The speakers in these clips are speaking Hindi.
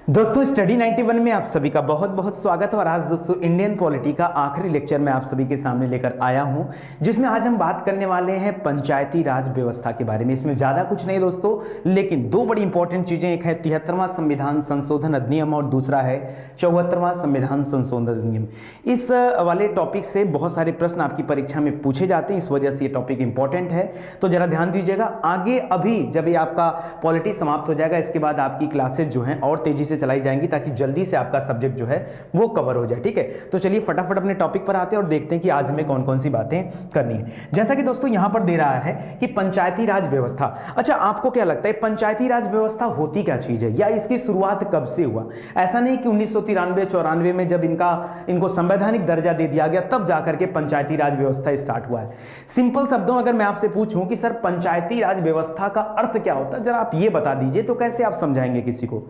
दोस्तों स्टडी 91 में आप सभी का बहुत बहुत स्वागत है। और आज दोस्तों इंडियन पॉलिटी का आखिरी लेक्चर मैं आप सभी के सामने लेकर आया हूं, जिसमें आज हम बात करने वाले हैं पंचायती राज व्यवस्था के बारे में। इसमें ज़्यादा कुछ नहीं दोस्तों, लेकिन दो बड़ी इंपॉर्टेंट चीज़ें, एक है 73वां संविधान संशोधन अधिनियम और दूसरा है 74वां संविधान संशोधन अधिनियम। इस वाले टॉपिक से बहुत सारे प्रश्न आपकी परीक्षा में पूछे जाते हैं, इस वजह से ये टॉपिक इंपॉर्टेंट है। तो जरा ध्यान दीजिएगा। आगे अभी जब ये आपका पॉलिटी समाप्त हो जाएगा, इसके बाद आपकी क्लासेज जो हैं और तेजी से चलाई जाएंगी, ताकि जल्दी से आपका सब्जेक्ट जो है वो कवर हो जाए। ठीक है, तो चलिए फटाफट अपने टॉपिक पर आते हैं और देखते हैं कि आज हमें कौन कौन सी बातें करनी है। जैसा कि दोस्तों यहां पर दे रहा है कि पंचायती राज व्यवस्था। अच्छा, आपको क्या लगता है पंचायती राज व्यवस्था होती क्या चीज है, या इसकी शुरुआत कब से हुआ? ऐसा नहीं कि 1993-94 में जब इनको संवैधानिक दर्जा दे दिया गया तब जाकर के पंचायती राज व्यवस्था स्टार्ट हुआ है। सिंपल शब्दों में अगर मैं आपसे पूछूं कि सर पंचायती राज व्यवस्था का अर्थ क्या होता है, जरा आप ये बता दीजिए, तो कैसे आप समझाएंगे किसी को?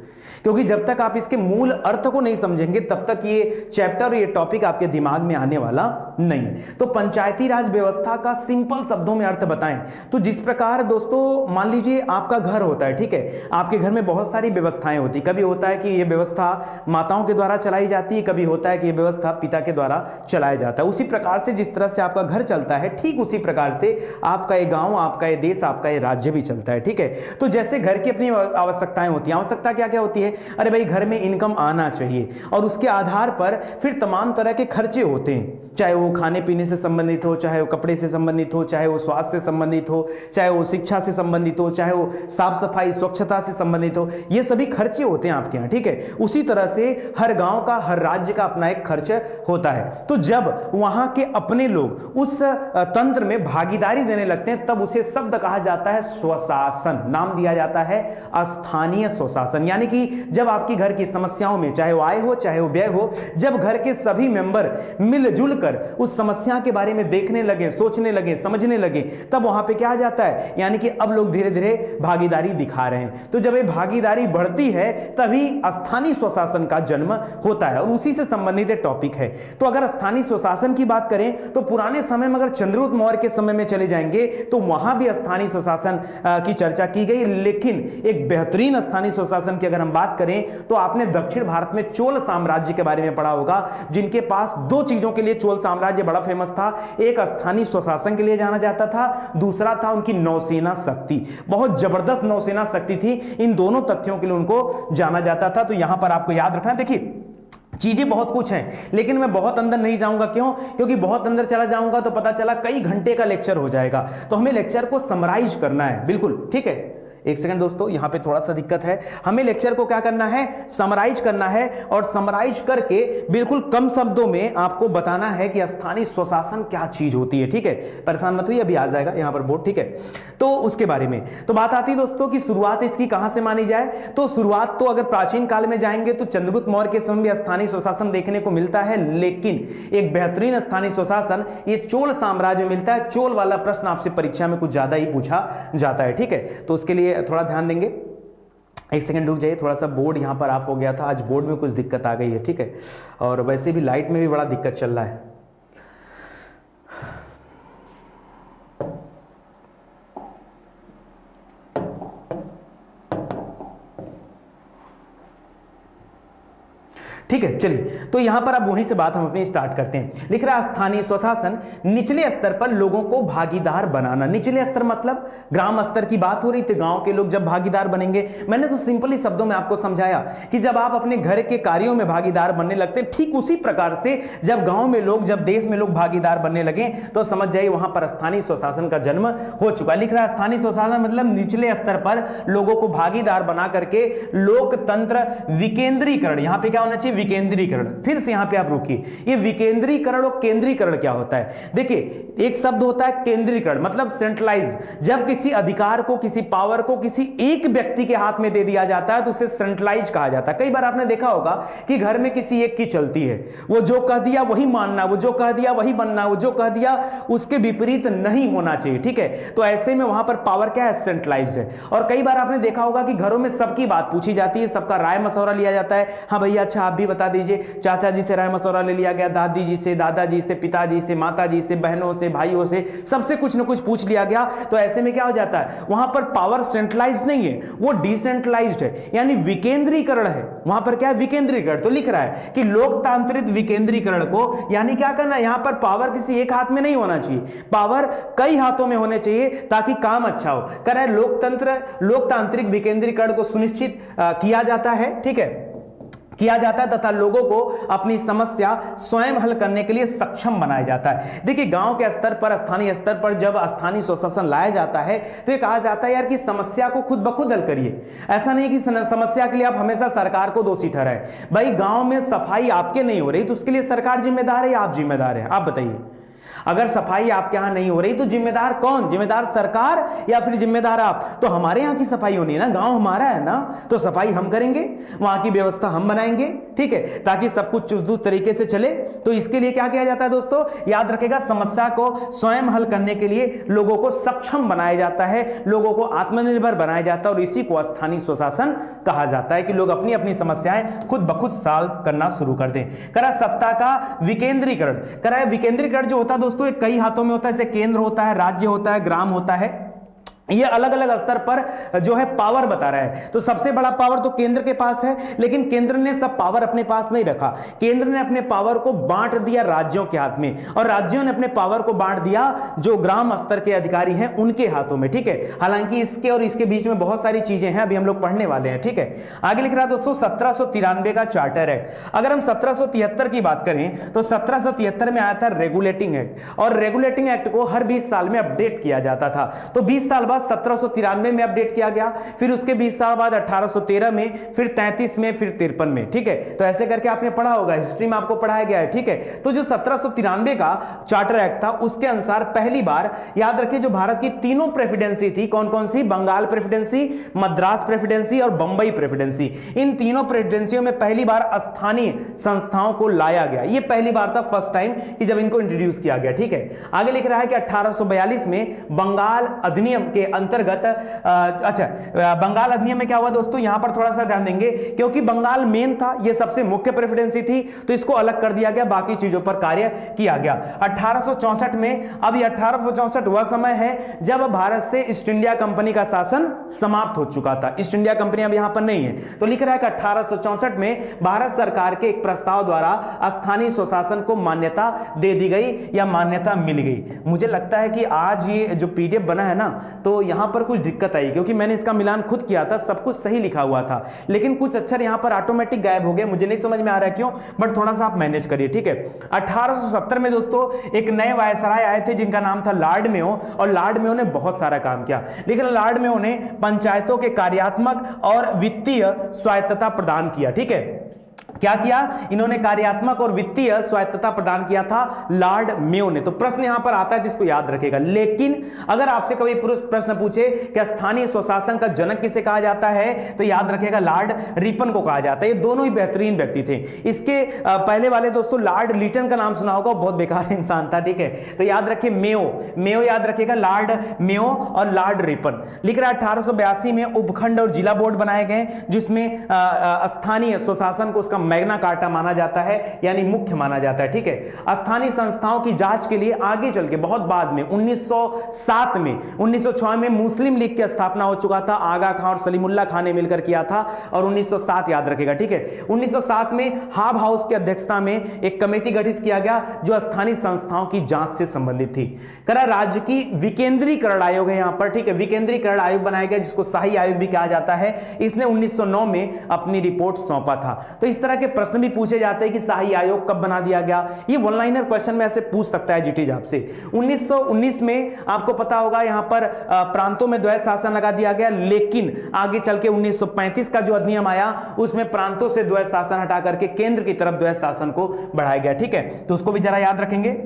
क्योंकि जब तक आप इसके मूल अर्थ को नहीं समझेंगे तब तक ये चैप्टर और ये टॉपिक आपके दिमाग में आने वाला नहीं है। तो पंचायती राज व्यवस्था का सिंपल शब्दों में अर्थ बताएं तो जिस प्रकार दोस्तों मान लीजिए आपका घर होता है, ठीक है, आपके घर में बहुत सारी व्यवस्थाएं होती, कभी होता है कि ये व्यवस्था माताओं के द्वारा चलाई जाती है, कभी होता है कि ये व्यवस्था पिता के द्वारा चलाया जाता है। उसी प्रकार से जिस तरह से आपका घर चलता है, ठीक उसी प्रकार से आपका ये गांव, आपका ये देश, आपका ये राज्य भी चलता है। ठीक है, तो जैसे घर की अपनी आवश्यकताएं होती हैं, आवश्यकता क्या क्या होती है? अरे भाई घर में इनकम आना चाहिए, और उसके आधार पर फिर तमाम तरह के खर्चे होते हैं, चाहे वो खाने पीने से संबंधित हो, चाहे वो कपड़े से संबंधित हो, चाहे वो स्वास्थ्य से संबंधित हो, चाहे वो शिक्षा से संबंधित हो, चाहे वो साफ सफाई स्वच्छता से संबंधित हो, ये सभी खर्चे होते हैं आपके यहाँ। ठीक है, उसी तरह से हर गांव का, हर राज्य का अपना एक खर्च होता है। तो जब वहां के अपने लोग उस तंत्र में भागीदारी देने लगते हैं, तब उसे शब्द कहा जाता है स्वशासन, नाम दिया जाता है स्थानीय स्वशासन। यानी कि जब आपकी घर की समस्याओं में, चाहे वो आय हो चाहे वो व्यय हो, जब घर के सभी मेंबर मिलजुल कर उस समस्या के बारे में देखने लगे, सोचने लगे, समझने लगे, तब वहां पे क्या आ जाता है, यानी कि अब लोग धीरे धीरे भागीदारी दिखा रहे हैं। तो जब ये भागीदारी बढ़ती है तभी स्थानीय स्वशासन का जन्म होता है, और उसी से संबंधित एक टॉपिक है। तो अगर स्थानीय स्वशासन की बात करें तो पुराने समय में अगर चंद्रगुप्त मौर्य के समय में चले जाएंगे तो वहां भी स्थानीय स्वशासन की चर्चा की गई, लेकिन एक बेहतरीन स्थानीय स्वशासन की अगर हम बात करें तो आपने दक्षिण भारत में चोल साम्राज्य के बारे में पढ़ा होगा, जिनके पास दो चीजों के लिए चोल साम्राज्य बड़ा फेमस था। एक स्थानीय स्वशासन के लिए जाना जाता था, दूसरा था उनकी नौसेना शक्ति, बहुत जबरदस्त नौसेना शक्ति थी। इन दोनों तथ्यों के लिए उनको जाना जाता था। तो यहां पर आपको याद रखना, देखिए चीजें बहुत कुछ हैं, लेकिन मैं बहुत अंदर नहीं जाऊंगा। क्यों? क्योंकि बहुत अंदर चला जाऊंगा तो पता चला कई घंटे का लेक्चर हो जाएगा। तो हमें लेक्चर को समराइज करना है, बिल्कुल ठीक है। एक सेकंड दोस्तों, यहां पे थोड़ा सा दिक्कत है। हमें लेक्चर को क्या करना है, समराइज करना है, और समराइज करके बिल्कुल कम शब्दों में आपको बताना है कि स्थानीय स्वशासन क्या चीज होती है। ठीक है, परेशान मत होइए, अभी आ जाएगा यहां पर बोर्ड। ठीक है, तो उसके बारे में तो बात आती है दोस्तों कि शुरुआत इसकी कहां से मानी जाए। तो शुरुआत तो अगर प्राचीन काल में जाएंगे तो चंद्रगुप्त मौर्य के समय में स्थानीय स्वशासन देखने को मिलता है, लेकिन एक बेहतरीन स्थानीय स्वशासन ये चोल साम्राज्य में मिलता है। चोल वाला प्रश्न आपसे परीक्षा में कुछ ज्यादा ही पूछा जाता है। ठीक है, तो उसके लिए थोड़ा ध्यान देंगे। एक सेकंड रुक जाइए, थोड़ा सा बोर्ड यहाँ पर ऑफ हो गया था, आज बोर्ड में कुछ दिक्कत आ गई है। ठीक है, और वैसे भी लाइट में भी बड़ा दिक्कत चल रहा है। ठीक है, चलिए तो यहां पर अब वहीं से बात हम अपनी स्टार्ट करते हैं। लिख रहा है स्थानीय स्वशासन निचले स्तर पर लोगों को भागीदार बनाना। निचले स्तर मतलब ग्राम स्तर की बात हो रही थी, गांव के लोग जब भागीदार बनेंगे। मैंने तो सिंपली शब्दों में आपको समझाया कि जब आप अपने घर के कार्यों में भागीदार बनने लगते हैं, ठीक उसी प्रकार से जब गांव में लोग, जब देश में लोग भागीदार बनने लगे तो समझ जाइए वहां पर स्थानीय स्वशासन का जन्म हो चुका। लिख रहा है स्थानीय स्वशासन मतलब निचले स्तर पर लोगों को भागीदार बना करके लोकतंत्र विकेंद्रीकरण। यहां पे क्या होना चाहिए, विकेंद्रीकरण। फिर से यहां पे आप रुकिए, ये विकेंद्रीकरण और केंद्रीकरण क्या होता है? देखिए एक शब्द होता है केंद्रीकरण, मतलब सेंट्रलाइज। जब किसी अधिकार को, किसी पावर को किसी एक व्यक्ति के हाथ में दे दिया जाता है तो उसे सेंट्रलाइज कहा जाता है। कई बार आपने देखा होगा कि घर में किसी एक की चलती है, वो जो कह दिया वही मानना, वो जो कह दिया वही बनना, वो जो कह दिया उसके विपरीत नहीं होना चाहिए। ठीक है, तो ऐसे में वहां पर पावर क्या है, सेंट्रलाइज्ड है। और कई बार आपने देखा होगा कि घरों में सबकी बात पूछी जाती है, सबका राय मशवरा लिया जाता है। हाँ भैया अच्छा आप भी भी बता दीजिए। चाचा जी से राय मशवरा ले लिया गया, दादी जी से, दादाजी से, पिताजी से, माताजी से, बहनों से, भाइयों से, सबसे कुछ ना कुछ पूछ लिया गया। तो ऐसे में क्या हो जाता है, वहां पर पावर सेंट्रलाइज नहीं है, वो डिसेंट्रलाइज्ड है, यानी विकेंद्रीकरण है। वहां पर क्या है, विकेंद्रीकरण। तो लिख रहा है कि लोकतांत्रिक विकेंद्रीकरण को, यानी क्या करना है, यहां पर पावर किसी एक हाथ में नहीं होना चाहिए, पावर कई हाथों में होने चाहिए ताकि काम अच्छा हो। कह रहा है लोकतांत्रिक विकेंद्रीकरण को सुनिश्चित किया जाता है, ठीक है, किया जाता है, तथा लोगों को अपनी समस्या स्वयं हल करने के लिए सक्षम बनाया जाता है। देखिए गांव के स्तर पर, स्थानीय स्तर पर जब स्थानीय स्वशासन लाया जाता है तो ये कहा जाता है यार कि समस्या को खुद ब खुद हल करिए। ऐसा नहीं कि समस्या के लिए आप हमेशा सरकार को दोषी ठहराएं। भाई गांव में सफाई आपके नहीं हो रही तो उसके लिए सरकार जिम्मेदार है या आप जिम्मेदार है, आप बताइए। अगर सफाई आपके यहां नहीं हो रही तो जिम्मेदार कौन, जिम्मेदार सरकार या फिर जिम्मेदार आप? तो हमारे यहां की सफाई होनी है ना, गांव हमारा है ना, तो सफाई हम करेंगे, वहां की व्यवस्था हम बनाएंगे, ठीक है, ताकि सब कुछ चुस्त तरीके से चले। तो इसके लिए क्या किया जाता है दोस्तों, याद रखेगा, समस्या को स्वयं हल करने के लिए लोगों को सक्षम बनाया जाता है, लोगों को आत्मनिर्भर बनाया जाता है, और इसी को स्थानीय स्वशासन कहा जाता है कि लोग अपनी अपनी समस्याएं खुद ब खुद सॉल्व करना शुरू कर दें। करा सत्ता का विकेंद्रीकरण, करा विकेंद्रीकरण जो होता है दोस्तों एक कई हाथों में होता है, जैसे केंद्र होता है, राज्य होता है, ग्राम होता है, ये अलग अलग स्तर पर जो है पावर बता रहा है। तो सबसे बड़ा पावर तो केंद्र के पास है, लेकिन केंद्र ने सब पावर अपने पास नहीं रखा, केंद्र ने अपने पावर को बांट दिया राज्यों के हाथ में, और राज्यों ने अपने पावर को बांट दिया जो ग्राम स्तर के अधिकारी हैं उनके हाथों में, ठीक है। हालांकि इसके और इसके बीच में बहुत सारी चीजें हैं, अभी हम लोग पढ़ने वाले हैं, ठीक है। आगे लिख रहा है दोस्तों 1793 का चार्टर एक्ट। अगर हम 1773 की बात करें तो 1773 में आया था रेगुलेटिंग एक्ट, और रेगुलेटिंग एक्ट को हर 20 साल में अपडेट किया जाता था। तो 20 साल 1793 में अपडेट किया गया, फिर उसके 20 साल बाद 1813 में, फिर 33 में, फिर 53 में, ठीक है। तो ऐसे करके आपने पढ़ा होगा, हिस्ट्री में आपको पढ़ाया गया है, ठीक है। तो जो 1793 का चार्टर एक्ट था उसके अनुसार पहली बार, याद रखिए, जो भारत की तीनों प्रेसिडेंसी थी, कौन कौन सी, बंगाल प्रेसिडेंसी, मद्रास प्रेसिडेंसी और बंबई प्रेसिडेंसी, इन तीनों प्रेसिडेंसियों में पहली बार स्थानीय संस्थाओं को लाया गया। यह पहली बार था, फर्स्ट टाइम कि जब इनको इंट्रोड्यूस किया गया, ठीक है। आगे लिख रहा है कि 1842 में बंगाल अधिनियम के अंतर्गत, बंगाल अधिनियम में क्या हुआ दोस्तों, यहां पर थोड़ा सा ध्यान देंगे, क्योंकि बंगाल मेन था, यह सबसे मुख्य प्रेसिडेंसी थी, तो इसको अलग कर दिया गया, बाकी चीजों पर कार्य किया गया 1864 में। अब ये 1864 वह समय है जब भारत से ईस्ट इंडिया कंपनी का शासन समाप्त हो चुका था। ईस्ट इंडिया कंपनी अब यहां पर नहीं है, तो लिख रहा है कि 1864 में भारत सरकार के एक प्रस्ताव द्वारा स्थानीय स्वशासन को मान्यता दे दी गई या मान्यता मिल गई। मुझे लगता है कि आज ये जो पीडीएफ बना है ना, तो यहां पर कुछ दिक्कत आई, क्योंकि मैंने इसका मिलान खुद किया था, सब कुछ सही लिखा हुआ था, लेकिन कुछ अक्षर यहां पर ऑटोमेटिक गायब हो गए, मुझे नहीं समझ में आ रहा है क्यों, बट थोड़ा सा आप मैनेज करिए, ठीक है। 1870 में दोस्तों एक नए वायसराय आए थे जिनका नाम था लॉर्ड मेयो, और लॉर्ड मेयो ने बहुत सारा काम किया, लेकिन लॉर्ड मेयो ने पंचायतों के कार्यात्मक और वित्तीय स्वायत्तता प्रदान किया, ठीक है। क्या किया इन्होंने, कार्यात्मक और वित्तीय स्वायत्तता प्रदान किया था लॉर्ड मेयो ने। तो प्रश्न यहां पर आता है जिसको याद रखेगा, लेकिन अगर आपसे कभी प्रश्न पूछे कि स्थानीय स्वशासन का जनक किसे कहा जाता है, तो याद रखेगा लॉर्ड रिपन को कहा जाता है। ये दोनों ही बेहतरीन व्यक्ति थे। इसके पहले वाले दोस्तों लॉर्ड लिटन का नाम सुना होगा, बहुत बेकार इंसान था, ठीक है। तो याद रखिए मेयो याद रखेगा, लॉर्ड मेयो और लॉर्ड रिपन। लिख रहा है 1882 में उपखंड और जिला बोर्ड बनाए गए, जिसमें स्थानीय स्वशासन को उसका मैग्ना कार्टा माना जाता है, यानी मुख्य माना जाता है, ठीक है। स्थानीय संस्थाओं की जांच के लिए आगे चल के बहुत बाद में 1907 में 1906 में मुस्लिम लीग की स्थापना हो चुका था, आगा खां और सलीमुल्लाह खान ने मिलकर किया था, और 1907 याद रखेगा, ठीक है। 1907 में हाब हाउस की अध्यक्षता में एक कमेटी गठित किया गया जो स्थानीय संस्थाओं की जांच से संबंधित थी। करा राज्य की विकेंद्रीकरण आयोग है यहां पर, ठीक है, विकेंद्रीकरण आयोग बनाया गया जिसको शाही आयोग भी कहा जाता है। इसने 1909 में अपनी रिपोर्ट सौंपा था। तो इस तरह के प्रश्न भी पूछे जाते हैं कि शाही आयोग कब बना दिया गया, ये वन लाइनर क्वेश्चन में ऐसे पूछ सकता है जीटी आपसे। 1919 में आपको पता होगा यहां पर प्रांतों में द्वैध शासन लगा दिया गया, लेकिन आगे चल के 1935 का जो अधिनियम आया उसमें प्रांतों से द्वैध शासन हटा करके केंद्र की तरफ द्वैध शासन को बढ़ाया गया, ठीक है। तो उसको भी जरा याद रखेंगे।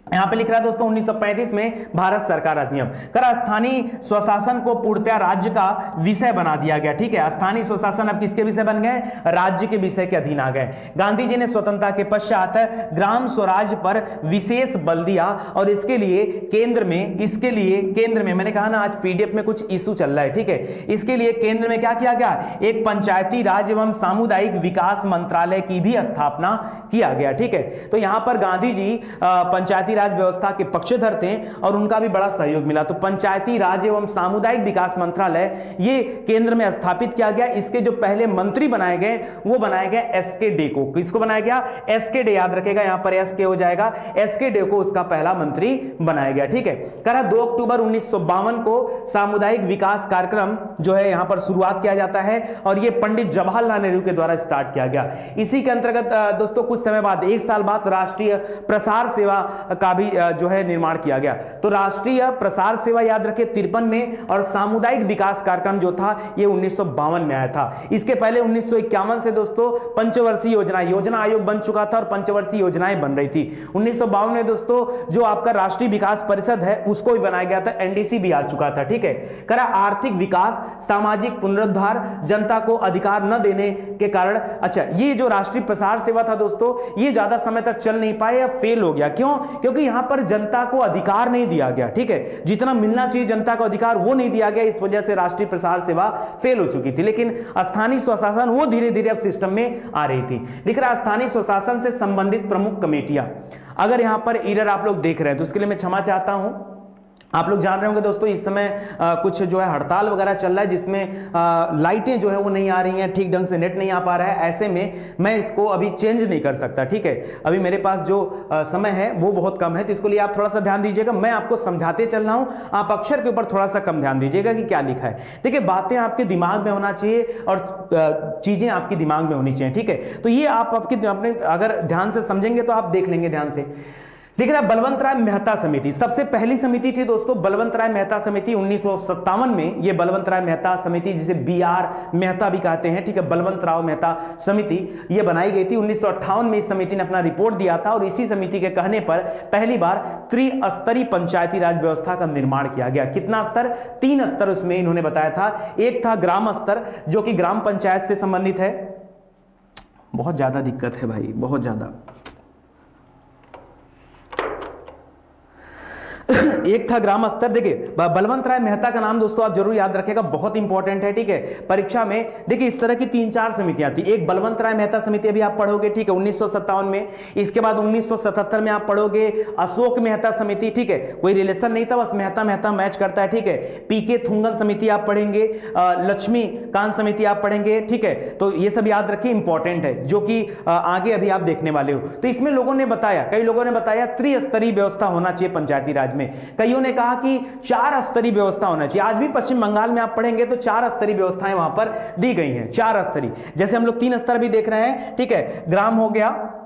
यहां पे लिख रहा है दोस्तों 1935 में भारत सरकार अधिनियम करा, स्थानीय स्वशासन को पूर्णतया राज्य का विषय बना दिया गया। ठीक है, स्थानीय स्वशासन अब किसके विषय बन गए? राज्य के विषय के अधीन आ गए। गांधी जी ने स्वतंत्रता के पश्चात ग्राम स्वराज पर विशेष बल दिया और इसके लिए केंद्र में मैंने कहा ना आज पीडीएफ में कुछ इशू चल रहा है। ठीक है, इसके लिए केंद्र में क्या किया गया? एक पंचायती राज एवं सामुदायिक विकास मंत्रालय की भी स्थापना किया गया। ठीक है, तो यहां पर गांधी जी पंचायती राज व्यवस्था के पक्षधर थे और उनका भी बड़ा सहयोग मिला। तो पंचायती राज एवं सामुदायिक विकास मंत्रालय ये केंद्र में स्थापित किया गया। इसके जो पहले मंत्री बनाए गए वो बनाए गए एसके डे को। किसको बनाया गया? एसके डे, याद रखेगा यहां पर एसके हो जाएगा, एसके डे को उसका पहला मंत्री बनाया गया। ठीक है, करा 2 अक्टूबर 1952 को सामुदायिक विकास कार्यक्रम जो है यहां पर शुरुआत किया जाता है और ये पंडित जवाहरलाल नेहरू के द्वारा स्टार्ट किया गया। इसी के अंतर्गत दोस्तों कुछ समय बाद 1 साल बाद राष्ट्रीय प्रसार सेवा का भी जो है निर्माण किया गया। तो राष्ट्रीय प्रसार सेवा याद रखें 53 में और सामुदायिक विकास कार्यक्रम जो था ये 1952 में आया था। इसके पहले 1951 से दोस्तों पंचवर्षीय योजना आयोग बन चुका था और पंचवर्षीय योजनाएं बन रही थी। 1952 में दोस्तों जो आपका राष्ट्रीय विकास परिषद है उसको भी बनाया गया था, एनडीसी भी आ चुका था। ठीक है, करा आर्थिक विकास, सामाजिक पुनरुद्धार, जनता को अधिकार न देने के कारण, अच्छा ये जो राष्ट्रीय प्रसार सेवा था दोस्तों ये ज्यादा समय तक चल नहीं पाया या फेल हो गया। क्यों? क्योंकि यहां पर जनता को अधिकार नहीं दिया गया। ठीक है, जितना मिलना चाहिए जनता को अधिकार वो नहीं दिया गया, इस वजह से राष्ट्रीय प्रसार सेवा फेल हो चुकी थी। लेकिन स्थानीय स्वशासन वो धीरे धीरे अब सिस्टम में आ रही थी। दिख रहा स्थानीय स्वशासन से संबंधित प्रमुख कमेटियां, अगर यहां पर एरर आप लोग देख रहे हैं तो उसके लिए मैं क्षमा चाहता हूं। आप लोग जान रहे होंगे दोस्तों इस समय कुछ जो है हड़ताल वगैरह चल रहा है जिसमें लाइटें जो है वो नहीं आ रही हैं, ठीक ढंग से नेट नहीं आ पा रहा है। ऐसे में मैं इसको अभी चेंज नहीं कर सकता। ठीक है, अभी मेरे पास जो समय है वो बहुत कम है, तो इसको लिए आप थोड़ा सा ध्यान दीजिएगा। मैं आपको समझाते चल रहा हूं, आप अक्षर के ऊपर थोड़ा सा कम ध्यान दीजिएगा कि क्या लिखा है। देखिए बातें आपके दिमाग में होना चाहिए और चीजें आपकी दिमाग में होनी चाहिए। ठीक है, तो ये आप अपने अगर ध्यान से समझेंगे तो आप देख लेंगे ध्यान से। लिख रहा है बलवंत राय मेहता समिति, सबसे पहली समिति थी दोस्तों बलवंत राय मेहता समिति 1957 में। ये बलवंत राय मेहता समिति जिसे BR मेहता भी कहते हैं, ठीक है, बलवंत राव मेहता समिति ये बनाई गई थी। 1958 में इस समिति ने अपना रिपोर्ट दिया था और इसी समिति के कहने पर पहली बार त्रिस्तरीय पंचायती राज व्यवस्था का निर्माण किया गया। कितना स्तर? 3 स्तर उसमें इन्होंने बताया था। एक था ग्राम स्तर जो कि ग्राम पंचायत से संबंधित है। बहुत ज्यादा दिक्कत है भाई, बहुत ज्यादा। एक था ग्राम स्तर। देखिए बलवंत राय मेहता का नाम दोस्तों आप जरूर याद रखेगा, बहुत इंपॉर्टेंट है। ठीक है, परीक्षा में देखिए इस तरह की 3-4 समितियां थी। एक बलवंत राय मेहता समिति अभी आप पढ़ोगे, ठीक है, 1957 में। इसके बाद 1977 में आप पढ़ोगे अशोक मेहता समिति। ठीक है, कोई रिलेशन नहीं था, बस मेहता मेहता मैच करता है। ठीक है, पीके थुंगन समिति आप पढ़ेंगे, लक्ष्मी कांत समिति आप पढ़ेंगे। ठीक है, तो ये सब याद रखिए, इंपॉर्टेंट है, जो कि आगे अभी आप देखने वाले हो। तो इसमें लोगों ने बताया, कई लोगों ने बताया त्रिस्तरीय व्यवस्था होना चाहिए पंचायती राज में। कईयों ने कहा कि 4 स्तरीय व्यवस्था होना चाहिए। आज भी पश्चिम बंगाल में आप पढ़ेंगे तो 4 स्तरीय व्यवस्थाएं वहां पर दी गई हैं। 4 स्तरीय, जैसे हम लोग 3 स्तर भी देख रहे हैं। ठीक है, ग्राम हो गया,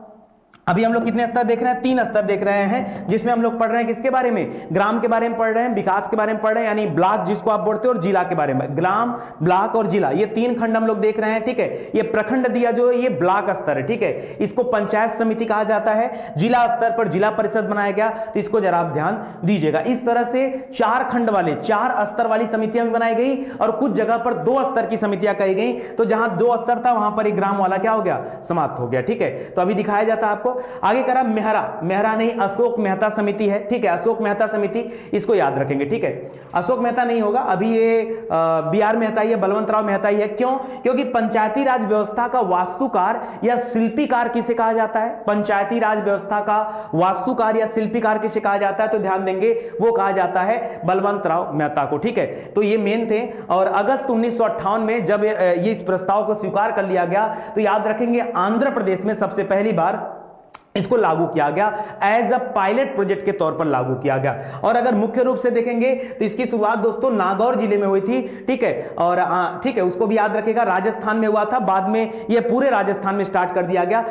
अभी हम लोग कितने स्तर देख रहे हैं? 3 स्तर देख रहे हैं, जिसमें हम लोग पढ़ रहे हैं किसके बारे में? ग्राम के बारे में पढ़ रहे हैं, विकास के बारे में पढ़ रहे हैं, यानी ब्लॉक जिसको आप बोलते हो, और जिला के बारे में। ग्राम, ब्लॉक और जिला, ये 3 खंड हम लोग देख रहे हैं। ठीक है, ये प्रखंड दिया जो है ये ब्लॉक स्तर है। ठीक है, इसको पंचायत समिति कहा जाता है। जिला स्तर पर जिला परिषद बनाया गया, तो इसको जरा आप ध्यान दीजिएगा। इस तरह से 4 खंड वाले 4 स्तर वाली समितियां भी बनाई गई और कुछ जगह पर 2 स्तर की समितियां कही गई। तो जहां 2 स्तर था वहां पर एक ग्राम वाला क्या हो गया? समाप्त हो गया। ठीक है, तो अभी दिखाया जाता है आपको। आगे करा मेहरा नहीं, अशोक मेहता समिति है। ठीक है, अशोक मेहता समिति, इसको याद रखेंगे। ठीक है, अशोक मेहता नहीं होगा, अभी ये BR मेहता ही है, बलवंत राव मेहता ही है। क्यों? क्योंकि पंचायती राज व्यवस्था का वास्तुकार या शिल्पीकार किसे कहा जाता है? पंचायती राज व्यवस्था का वास्तुकार या शिल्पीकार किसे कहा जाता है? तो ध्यान देंगे, वो कहा जाता है बलवंत राव मेहता को। ठीक है, तो ये मेन थे। और अगस्त 1958 में जब ये इस प्रस्ताव को स्वीकार कर लिया गया, तो याद रखेंगे आंध्र प्रदेश में सबसे पहली बार इसको लागू किया गया, एज अ पायलट प्रोजेक्ट के तौर पर लागू किया गया। और अगर मुख्य रूप से देखेंगे तो इसकी शुरुआत दोस्तों नागौर जिले में हुई थी। ठीक है, और ठीक है, उसको भी याद रखेगा, राजस्थान में हुआ था, बाद में यह पूरे राजस्थान में स्टार्ट कर दिया गया।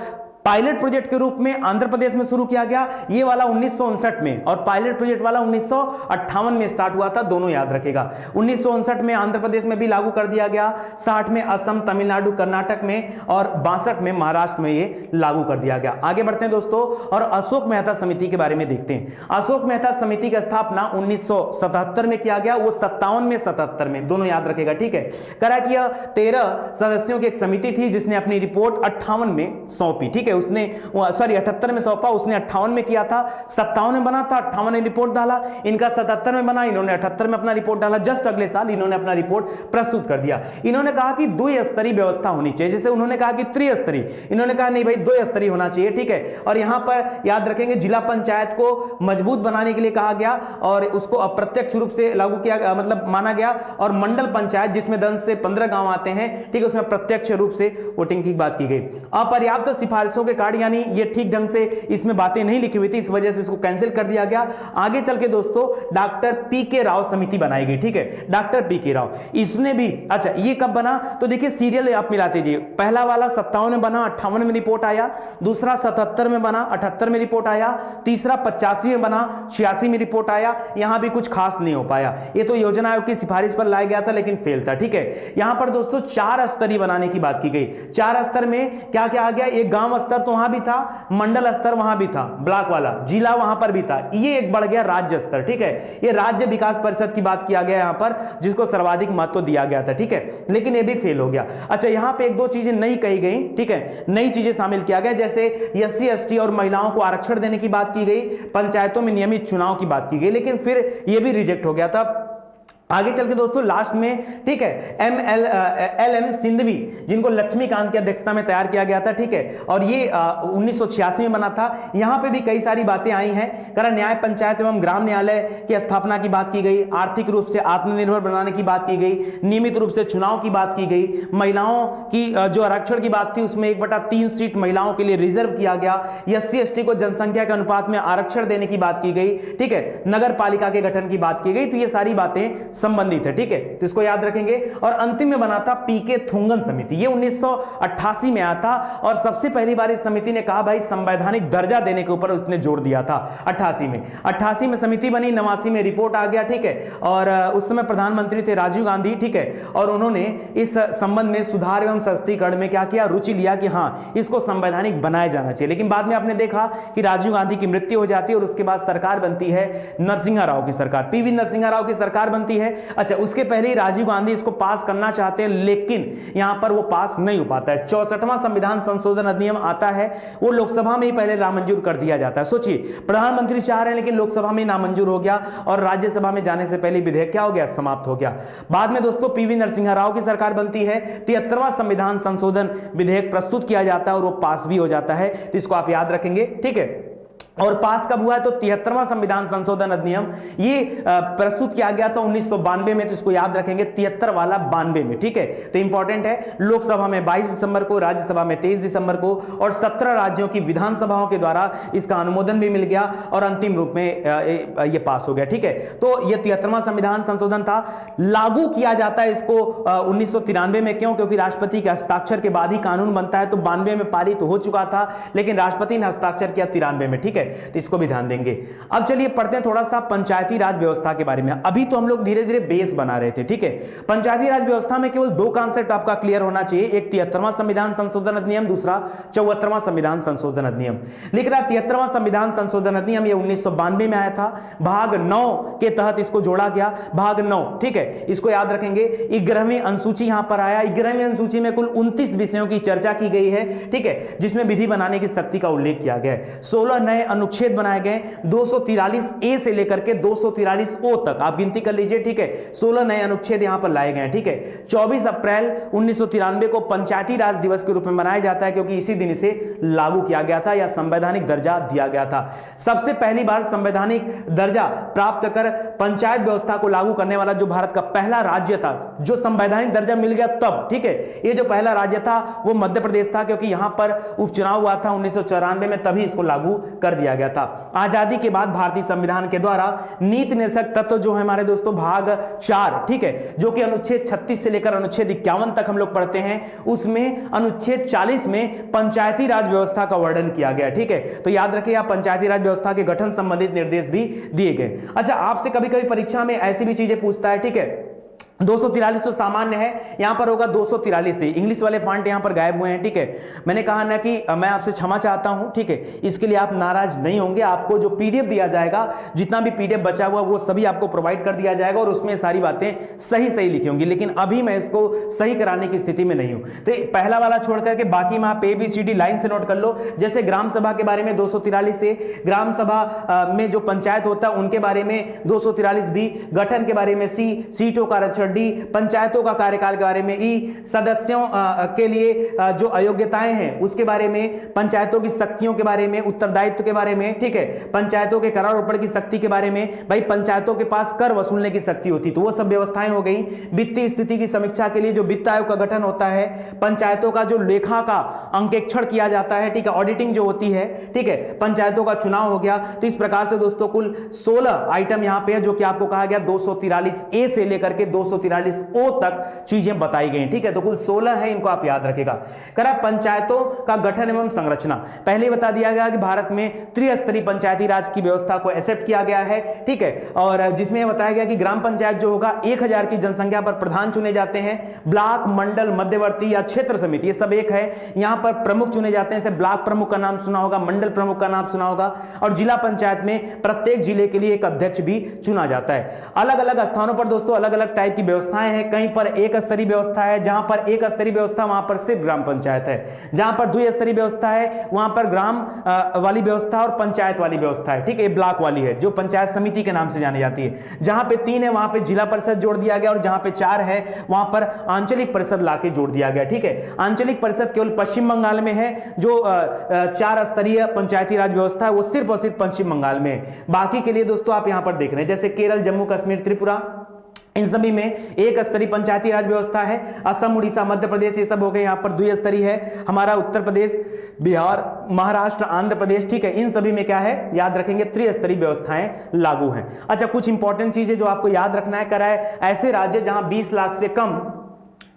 पायलट प्रोजेक्ट के रूप में आंध्र प्रदेश में शुरू किया गया, ये वाला 1959 में, और पायलट प्रोजेक्ट वाला 1958 में स्टार्ट हुआ था, दोनों याद रखेगा। 1959 में आंध्र प्रदेश में भी लागू कर दिया गया, 60 में असम, तमिलनाडु, कर्नाटक में, और 62 में महाराष्ट्र में ये लागू कर दिया गया। आगे बढ़ते हैं दोस्तों और अशोक मेहता समिति के बारे में देखते हैं। अशोक मेहता समिति की स्थापना 1977 में किया गया, वो 57 में 77 में, दोनों याद रखेगा, ठीक है। करा कि यह 13 सदस्यों की एक समिति थी जिसने अपनी रिपोर्ट 58 में सौंपी, ठीक है। उसने 78 में सौंपा, उसने 58 में किया था, 57 में बना था, 58 में रिपोर्ट डाला, इनका 77 में बना, इन्होंने 78 में अपना रिपोर्ट डाला। जस्ट अगले साल इन्होंने अपना रिपोर्ट प्रस्तुत कर दिया। इन्होंने कहा कि द्विस्तरीय व्यवस्था होनी चाहिए, जैसे उन्होंने कहा कि त्रिस्तरीय, इन्होंने कहा नहीं भाई द्विस्तरीय होना चाहिए, ठीक है। और यहां पर याद रखेंगे जिला पंचायत को मजबूत बनाने के लिए कहा गया और उसको अप्रत्यक्ष रूप से लागू किया, मतलब माना गया, और मंडल पंचायत जिसमें 10 से 15 गांव आते हैं, ठीक है, उसमें प्रत्यक्ष रूप से वोटिंग की बात की गई। अपर्याप्त सिफारिशों के कारण, यानी ये ठीक ढंग से इसमें बातें नहीं लिखी हुई थी, इस वजह से इसको कैंसिल कर दिया गया। आगे चल के दोस्तों डॉक्टर पी.के. राव समिति बनाई गई, ठीक है, डॉक्टर पी.के. राव, इसने भी, अच्छा ये कब बना, तो देखिए सीरियल आप मिलाते जाइए, पहला वाला 57 में बना, 58 में रिपोर्ट आया, दूसरा 77 में बना, 78 में रिपोर्ट आया, तीसरा 85 में बना, 86 में रिपोर्ट आया। यहां भी कुछ खास नहीं हो पाया, ये तो योजना आयोग की सिफारिश पर लाया गया था लेकिन फेल था, ठीक है। यहां पर दोस्तों 4 स्तरीय बनाने की बात की गई। 4 स्तर में क्या क्या आ गया, एक गांव स्तर तो वहां भी था, मंडल स्तर वहां भी था, ब्लॉक वाला, जिला वहां पर भी था, ये एक बढ़ गया राज्य स्तर, ठीक है। ये राज्य विकास परिषद की बात किया गया यहां पर, जिसको सर्वाधिक महत्व दिया गया था, ठीक है, लेकिन ये भी फेल हो गया। अच्छा यहां पे एक दो चीजें नई कही गई, ठीक है, नई चीजें शामिल किया गया, जैसे एससी एसटी और महिलाओं को आरक्षण देने की बात की गई, पंचायतों में नियमित चुनाव की बात की गई, लेकिन फिर यह भी रिजेक्ट हो गया था। आगे चल के दोस्तों लास्ट में, ठीक है, एम सिंधवी, जिनको लक्ष्मीकांत की अध्यक्षता में तैयार किया गया था, ठीक है, और ये 1986 में बना था। यहां पे भी कई सारी बातें आई हैं, कारण न्याय पंचायत एवं ग्राम न्यायालय की स्थापना की बात की गई, आर्थिक रूप से आत्मनिर्भर बनाने की बात की गई, नियमित रूप से चुनाव की बात की गई, महिलाओं की जो आरक्षण की बात थी उसमें 1/3 सीट महिलाओं के लिए रिजर्व किया गया, एससी एसटी को जनसंख्या के अनुपात में आरक्षण देने की बात की गई, ठीक है, नगर पालिका के गठन की बात की गई। तो ये सारी बातें संबंधित है, ठीक है, तो इसको याद रखेंगे। और अंतिम में बना था पी.के. थुंगन समिति, ये 1988 में आया था, और सबसे पहली बार इस समिति ने कहा भाई संवैधानिक दर्जा देने के ऊपर उसने जोर दिया था। 88 में समिति बनी, 89 में रिपोर्ट आ गया, ठीक है, और उस समय प्रधानमंत्री थे राजीव गांधी, ठीक है, और उन्होंने इस संबंध में सुधार एवं सशक्तिकरण में क्या किया, रुचि लिया कि हाँ इसको संवैधानिक बनाया जाना चाहिए। लेकिन बाद में आपने देखा कि राजीव गांधी की मृत्यु हो जाती है और उसके बाद सरकार बनती है नरसिंहा राव की सरकार, पी.वी. नरसिंहा राव की सरकार बनती है। अच्छा उसके पहले ही राजीव गांधी इसको पास करना चाहते हैं, लेकिन यहां पर वो पास नहीं हो पाता है। 64वां संविधान संशोधन अधिनियम आता है, वो लोकसभा में ही पहले नामंजूर कर दिया जाता है। सोचिए प्रधानमंत्री चाह रहे हैं लेकिन लोकसभा में नामंजूर हो गया, और राज्यसभा में जाने से पहले विधेयक क्या हो गया, समाप्त हो गया। बाद में दोस्तों पी.वी. नरसिंहा राव की सरकार बनती है, 73वां संविधान संशोधन विधेयक प्रस्तुत किया जाता है और वो पास भी हो जाता है, तो इसको आप याद रखेंगे, ठीक है। और पास कब हुआ है, तो 73वां संविधान संशोधन अधिनियम ये प्रस्तुत किया गया था 1992 में, तो इसको याद रखेंगे 73 वाला 92 में, ठीक है। तो इंपॉर्टेंट है, लोकसभा में 22 दिसंबर को, राज्यसभा में 23 दिसंबर को, और 17 राज्यों की विधानसभाओं के द्वारा इसका अनुमोदन भी मिल गया और अंतिम रूप में ये पास हो गया, ठीक है। तो ये 73वां संविधान संशोधन था। लागू किया जाता है इसको 1993 में, क्यों, क्योंकि राष्ट्रपति के हस्ताक्षर के बाद ही कानून बनता है, तो 92 में पारित हो चुका था, लेकिन राष्ट्रपति ने हस्ताक्षर किया 93 में, ठीक है, तो इसको भी ध्यान देंगे। अब चलिए पढ़ते हैं थोड़ा सा पंचायती राज व्यवस्था के बारे में। अभी तो हम लोग धीरे धीरे बेस बना रहे थे, ठीक है। पंचायती राज व्यवस्था में केवल 2 कॉन्सेप्ट आपका क्लियर होना चाहिए, एक 73वां संविधान संशोधन अधिनियम, दूसरा 74वां संविधान संशोधन अधिनियम। लिख रहा 73वां संविधान संशोधन अधिनियम, ये 1992 में आया था, भाग 9 के तहत इसको जोड़ा गया, भाग 9, ठीक है, इसको याद रखेंगे। 11वीं अनुसूची यहां पर आया, 11वीं अनुसूची में कुल 29 विषयों की चर्चा की गई है, ठीक है, जिसमें विधि बनाने की शक्ति का उल्लेख किया गया है। 16 नए अनुच्छेद बनाए गए, 243 ए से लेकर के 243 ओ तक आप गिनती कर लीजिए, ठीक है। 16 नए अनुच्छेद यहां पर लाए गए, ठीक है। 24 अप्रैल 1993 को पंचायती राज दिवस के रूप में मनाया जाता है, क्योंकि इसी दिन इसे लागू किया गया था या संवैधानिक दर्जा दिया गया था। सबसे पहली बार संवैधानिक दर्जा प्राप्त कर पंचायत व्यवस्था को लागू करने वाला जो भारत का पहला राज्य था, जो संवैधानिक दर्जा मिल गया तब, ठीक है, ये जो पहला राज्य था वो मध्य प्रदेश था, क्योंकि यहां पर उपचुनाव हुआ था 1994 में, तभी इसको लागू कर दिया दिया गया था। आजादी के बाद भारतीय संविधान के द्वारा नीति निर्देशक तत्व जो है हमारे दोस्तों भाग 4, ठीक है, जो कि अनुच्छेद 36 से लेकर अनुच्छेद 51 तक हम लोग पढ़ते हैं, उसमें अनुच्छेद 40 में पंचायती राज व्यवस्था का वर्णन किया गया। ठीक है, तो याद रखिए आप पंचायती राज व्यवस्था के गठन संबंधित निर्देश भी दिए गए। अच्छा, आपसे कभी कभी परीक्षा में ऐसी भी चीजें पूछता है, ठीक है, 243 तो सामान्य है, यहां पर होगा 243 से, इंग्लिश वाले फॉन्ट यहां पर गायब हुए हैं। ठीक है, मैंने कहा ना कि मैं आपसे क्षमा चाहता हूं, ठीक है, इसके लिए आप नाराज नहीं होंगे। आपको जो पीडीएफ दिया जाएगा, जितना भी पीडीएफ बचा हुआ वो सभी आपको प्रोवाइड कर दिया जाएगा और उसमें सारी बातें सही सही लिखी होंगी, लेकिन अभी मैं इसको सही कराने की स्थिति में नहीं हूं। तो पहला वाला छोड़ करके बाकी में आप ABCD लाइन से नोट कर लो। जैसे ग्राम सभा के बारे में 243 से, ग्राम सभा में जो पंचायत होता है उनके बारे में 243 भी, गठन के बारे में C, सीटों का आरक्षण D, पंचायतों का कार्यकाल के बारे में E, सदस्यों के लिए जो अयोग्यताएं हैं उसके बारे में, पंचायतों की शक्तियों के बारे में, उत्तरदायित्व के बारे में, ठीक है, पंचायतों के करारोपण की शक्ति के बारे में, भाई पंचायतों के पास कर वसूलने की शक्ति होती, तो वो सब व्यवस्थाएं हो गई। वित्तीय स्थिति की समीक्षा के लिए जो वित्त आयोग का गठन होता है, पंचायतों का जो लेखा का अंकेक्षण किया जाता है, ठीक है, ऑडिटिंग जो होती है, ठीक है, पंचायतों का चुनाव हो गया। तो इस प्रकार से दोस्तों कुल 16 आइटम यहां पे है जो कि आपको कहा गया 243A से लेकर के 243O तक चीजें बताई गई। ठीक है, तो कुल 16 है, इनको आप याद रखेगा। करा पंचायतों का गठन एवं संरचना, पहले ही बता दिया गया कि भारत में त्रिस्तरीय पंचायती राज की व्यवस्था को एक्सेप्ट किया गया है। ठीक है, और जिसमें यह बताया गया कि ग्राम पंचायत जो होगा 1000 की जनसंख्या पर प्रधान चुने जाते हैं। ब्लॉक, मंडल, मध्यवर्ती या क्षेत्र समिति, ये सब एक है। यहां पर प्रमुख चुने जाते हैं, जैसे ब्लॉक प्रमुख का नाम सुना होगा, मंडल प्रमुख का नाम सुना होगा, और जिला पंचायत में प्रत्येक जिले के लिए एक अध्यक्ष भी चुना जाता है। अलग अलग स्थानों पर दोस्तों अलग अलग टाइप की व्यवस्थाएं हैं। कहीं पर एक स्तरीय व्यवस्था है, जहां पर एक स्तरीय व्यवस्था वहां पर सिर्फ ग्राम पंचायत है। जहां पर द्विस्तरीय व्यवस्था है वहां पर ग्राम वाली व्यवस्था और पंचायत वाली व्यवस्था है। ठीक है, ब्लॉक वाली है जो पंचायत समिति के नाम से जानी जाती है। जहां पे 3 है वहां पे जिला परिषद जोड़ दिया गया, और जहां पे 4 है वहां पर आंचलिक परिषद लाके जोड़ दिया गया। ठीक है, आंचलिक परिषद केवल पश्चिम बंगाल में है, जो 4 स्तरीय पंचायती राज व्यवस्था है वो सिर्फ और सिर्फ पश्चिम बंगाल में है। बाकी के लिए दोस्तों आप यहां पर देख रहे हैं जैसे केरल, जम्मू कश्मीर, त्रिपुरा, इन सभी में एक स्तरीय पंचायती राज व्यवस्था है। असम, उड़ीसा, मध्य प्रदेश ये सब हो गए, यहाँ पर द्विस्तरीय है। हमारा उत्तर प्रदेश, बिहार, महाराष्ट्र, आंध्र प्रदेश, ठीक है, इन सभी में क्या है याद रखेंगे त्रिस्तरीय व्यवस्थाएं लागू हैं। अच्छा, कुछ इंपॉर्टेंट चीजें जो आपको याद रखना है, कराए ऐसे राज्य जहां 20 लाख से कम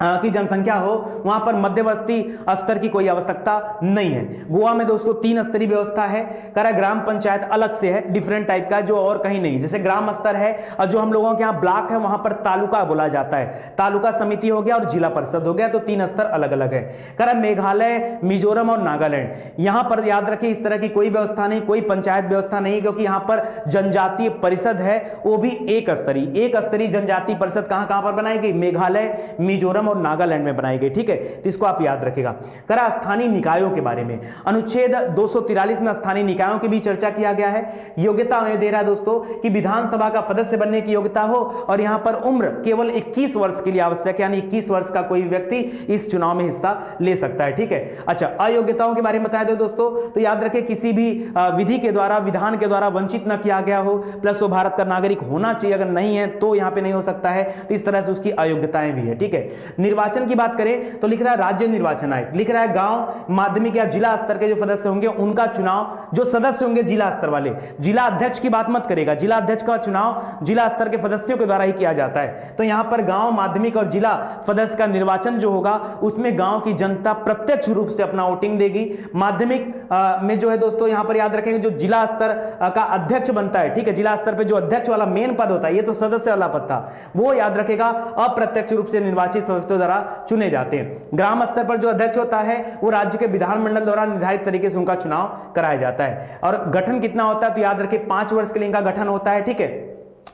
की जनसंख्या हो वहां पर मध्यवर्ती स्तर की कोई आवश्यकता नहीं है। गोवा में दोस्तों 3 स्तरीय व्यवस्था है। करा ग्राम पंचायत अलग से है, डिफरेंट टाइप का, जो और कहीं नहीं। जैसे ग्राम स्तर है और जो हम लोगों के यहाँ ब्लॉक है वहां पर तालुका बोला जाता है। तालुका समिति हो गया और जिला परिषद हो गया, तो 3 स्तर अलग अलग है। करा मेघालय, मिजोरम और नागालैंड, यहां पर याद रखिए इस तरह की कोई व्यवस्था नहीं, कोई पंचायत व्यवस्था नहीं, क्योंकि यहां पर जनजातीय परिषद है, वो भी एक स्तरीय जनजातीय परिषद कहां पर बनाई गई, मेघालय, मिजोरम और नागालैंड में बनाई गई। ठीक है, तो इसको आप याद रखेगा। करा स्थानीय निकायों के बारे में, अनुच्छेद 243 में स्थानीय निकायों की भी चर्चा किया गया है। योग्यता में दे रहा है दोस्तों कि विधानसभा का सदस्य बनने की योग्यता हो, और यहां पर उम्र केवल 21 वर्ष के लिए आवश्यक है, यानी 21 वर्ष का कोई व्यक्ति इस चुनाव में हिस्सा ले सकता है। ठीक है, अच्छा, अयोग्यताओं के बारे में बता दो दोस्तों, तो याद रखें किसी भी विधि के द्वारा, विधान के द्वारा वंचित न किया गया हो, प्लस वो भारत का नागरिक होना चाहिए, अगर नहीं है तो यहां पे नहीं हो सकता है, तो इस तरह से उसकी अयोग्यताएं भी है। ठीक है, निर्वाचन की बात करें तो लिख रहा है राज्य निर्वाचन आयोग, लिख रहा है गांव, माध्यमिक या जिला स्तर के जो सदस्य होंगे उनका चुनाव, जो सदस्य होंगे जिला स्तर वाले, जिला अध्यक्ष की बात मत करेगा, जिला अध्यक्ष का चुनाव जिला स्तर के सदस्यों के द्वारा ही किया जाता है। तो यहां पर गांव, माध्यमिक और जिला सदस्य का निर्वाचन जो होगा उसमें गांव की जनता प्रत्यक्ष रूप से अपना वोटिंग देगी। माध्यमिक में जो है दोस्तों यहां पर याद रखेंगे जो जिला स्तर का अध्यक्ष बनता है, ठीक है, जिला स्तर पर जो अध्यक्ष वाला मेन पद होता है, ये तो सदस्य वाला पद था, वो याद रखेगा अप्रत्यक्ष रूप से निर्वाचित सदस्यों द्वारा चुने जाते हैं। ग्राम स्तर पर जो अध्यक्ष होता है वो राज्य के विधानमंडल द्वारा निर्धारित तरीके से उनका चुनाव कराया जाता है। और गठन कितना होता है तो याद रखिए 5 वर्ष के लिए इनका गठन होता है। ठीक है,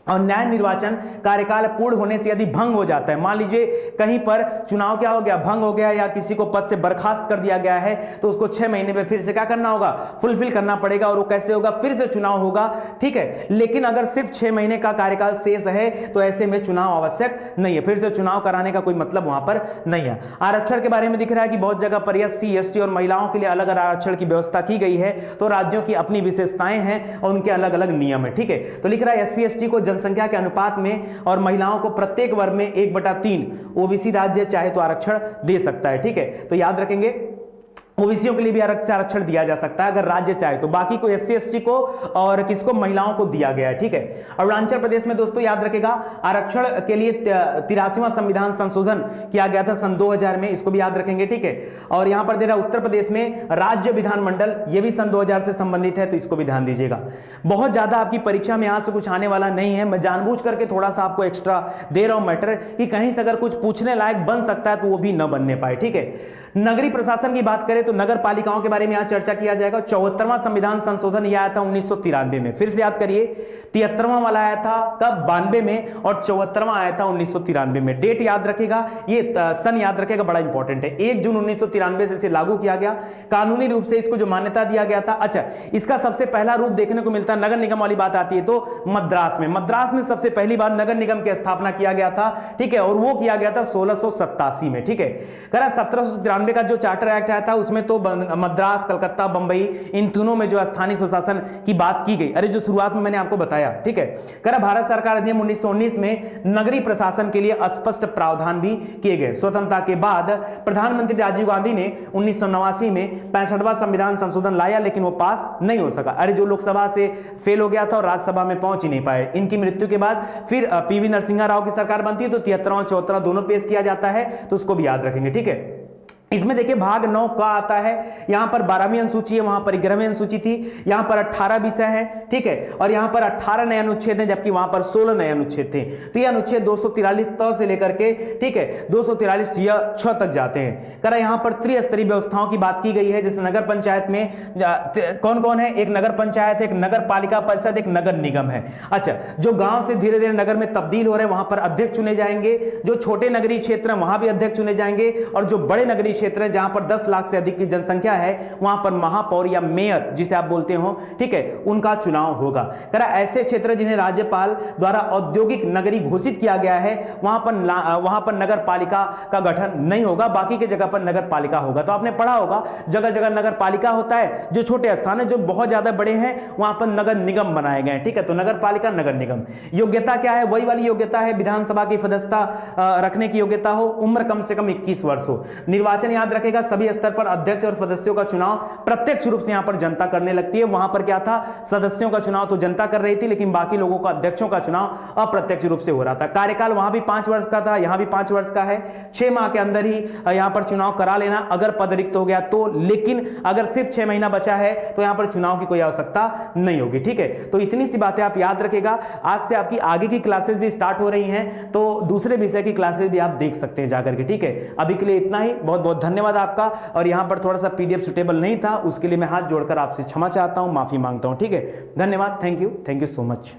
और न्याय निर्वाचन कार्यकाल पूर्ण होने से यदि भंग हो जाता है, मान लीजिए कहीं पर चुनाव क्या हो गया, भंग हो गया, या किसी को पद से बर्खास्त कर दिया गया है, तो उसको 6 महीने में फिर से क्या करना होगा, फुलफिल करना पड़ेगा, और वो कैसे होगा, फिर से चुनाव होगा। ठीक है, लेकिन अगर सिर्फ 6 महीने का कार्यकाल शेष है तो ऐसे में चुनाव आवश्यक नहीं है, फिर से चुनाव कराने का कोई मतलब वहां पर नहीं है। आरक्षण के बारे में दिख रहा है कि बहुत जगह पर SC, ST और महिलाओं के लिए अलग अलग आरक्षण की व्यवस्था की गई है, तो राज्यों की अपनी विशेषताएं हैं और उनके अलग अलग नियम है। ठीक है, तो लिख रहा है SC, ST को जनसंख्या के अनुपात में और महिलाओं को प्रत्येक वर्ग में 1/3 OBC राज्य चाहे तो आरक्षण दे सकता है। ठीक है, तो याद रखेंगे ओबीसीओ के लिए भी अलग से आरक्षण दिया जा सकता है अगर राज्य चाहे तो। बाकी को एससी एसटी को और किसको, महिलाओं को दिया गया है, ठीक है। अरुणाचल प्रदेश में दोस्तों याद रखेगा आरक्षण के लिए 83वां संविधान संशोधन किया गया था सन 2000 में, इसको भी याद रखेंगे, ठीक है। और यहां पर दे रहा उत्तर प्रदेश में राज्य विधानमंडल, ये भी सन 2000 से संबंधित है, तो इसको भी ध्यान दीजिएगा। बहुत ज्यादा आपकी परीक्षा में यहां से कुछ आने वाला नहीं है, मैं जानबूझ करके थोड़ा सा आपको एक्स्ट्रा दे रहा हूं मैटर कि कहीं से अगर कुछ पूछने लायक बन सकता है तो वो भी न बनने पाए, ठीक है। नगरीय प्रशासन की बात करें तो नगर पालिकाओं के बारे में यहां चर्चा किया जाएगा। 74वां संविधान संशोधन यह आया था 1993 में, फिर से याद करिए 73वां वाला आया था कब, 92 में, और 74वां आया था 1993 में। डेट याद रखेगा, ये सन याद रखेगा, बड़ा इंपॉर्टेंट है। 1 जून 1993 से इसे लागू किया गया, कानूनी रूप से इसको जो मान्यता दिया गया था। अच्छा, इसका सबसे पहला रूप देखने को मिलता है, नगर निगम वाली बात आती है तो मद्रास में सबसे पहली बार नगर निगम की स्थापना किया गया था, ठीक है, और वो किया गया था 1687 में, ठीक है। करा 1793 का जो चार्टर एक्ट आया था उसमें तो मद्रास, कलकत्ता, बंबई, इन तीनों में जो स्थानीय स्वशासन की बात की गई, अरे जो शुरुआत में मैंने आपको बताया, ठीक है। करा भारत सरकार अधिनियम 1919 में नगरीय प्रशासन के लिए स्पष्ट प्रावधान भी किए गए। स्वतंत्रता के बाद प्रधानमंत्री राजीव गांधी ने 1989 में 65वां संविधान संशोधन लाया, लेकिन वो पास नहीं हो सका, अरे जो लोकसभा से फेल हो गया था और राज्यसभा में पहुंच ही नहीं पाए। इनकी मृत्यु के बाद फिर पीवी नरसिम्हा राव की सरकार बनती है तो 73 और 74 दोनों पेश किया जाता है, तो उसको भी याद रखेंगे, ठीक है। इसमें देखिए भाग 9 का आता है, यहां पर 12वीं अनुसूची है, वहां पर 11वीं अनुसूची थी, यहां पर 18 विषय हैं, ठीक है, और यहां पर 18 नए अनुच्छेद हैं, जबकि वहां पर 16 नए अनुच्छेद थे। तो ये अनुच्छेद 243 त से लेकर के, ठीक है, 243 6 तक जाते हैं। करा यहां पर त्रिस्तरीय व्यवस्थाओं की बात की गई है, जैसे नगर पंचायत में कौन कौन है, एक नगर पंचायत है, एक नगर पालिका परिषद, एक नगर निगम है। अच्छा, जो गांव से धीरे धीरे नगर में तब्दील हो रहे हैं वहां पर अध्यक्ष चुने जाएंगे, जो छोटे नगरीय क्षेत्र हैं वहां भी अध्यक्ष चुने जाएंगे, और जो बड़े नगरीय क्षेत्र है जहां पर 10 लाख से अधिक की जनसंख्या है वहां पर महापौर या मेयर जिसे आप बोलते हो, ठीक है, उनका चुनाव होगा। करा ऐसे क्षेत्र जिन्हें राज्यपाल द्वारा औद्योगिक नगरी घोषित किया गया है वहां पर नगर पालिका का गठन नहीं होगा, बाकी के जगह पर नगर पालिका होगा। तो आपने पढ़ा होगा जगह जगह नगर पालिका होता है, जो छोटे स्थान है, जो बहुत ज्यादा बड़े हैं वहां पर नगर निगम बनाए गए, ठीक है। तो नगर पालिका, नगर निगम। योग्यता क्या है, वही वाली योग्यता है, विधानसभा की सदस्यता रखने की योग्यता हो, उम्र कम से कम 21 वर्ष हो। निर्वाचन याद रखेगा, सभी स्तर पर अध्यक्ष और सदस्यों का चुनाव प्रत्यक्ष रूप से यहां पर जनता करने लगती है। वहां पर क्या था, सदस्यों का चुनाव तो जनता कर रही थी, लेकिन बाकी लोगों का, अध्यक्षों का चुनाव अप्रत्यक्ष रूप से हो रहा था। कार्यकाल वहां भी 5 वर्ष का था, यहां भी 5 वर्ष का है। 6 माह के अंदर ही यहां पर चुनाव करा लेना अगर पद रिक्त हो गया तो, लेकिन अगर सिर्फ 6 महीना बचा है तो यहां पर चुनाव की कोई आवश्यकता नहीं होगी, ठीक है। तो इतनी सी बातें आप याद रखेगा। आज से आपकी आगे की क्लासेस भी स्टार्ट हो रही हैं, तो दूसरे विषय की क्लासेस भी आप देख सकते हैं जाकर के, ठीक है। अभी के लिए इतना ही, बहुत बहुत धन्यवाद आपका। और यहां पर थोड़ा सा पीडीएफ सुटेबल नहीं था, उसके लिए मैं हाथ जोड़कर आपसे क्षमा चाहता हूं, माफी मांगता हूं, ठीक है। धन्यवाद, थैंक यू सो मच।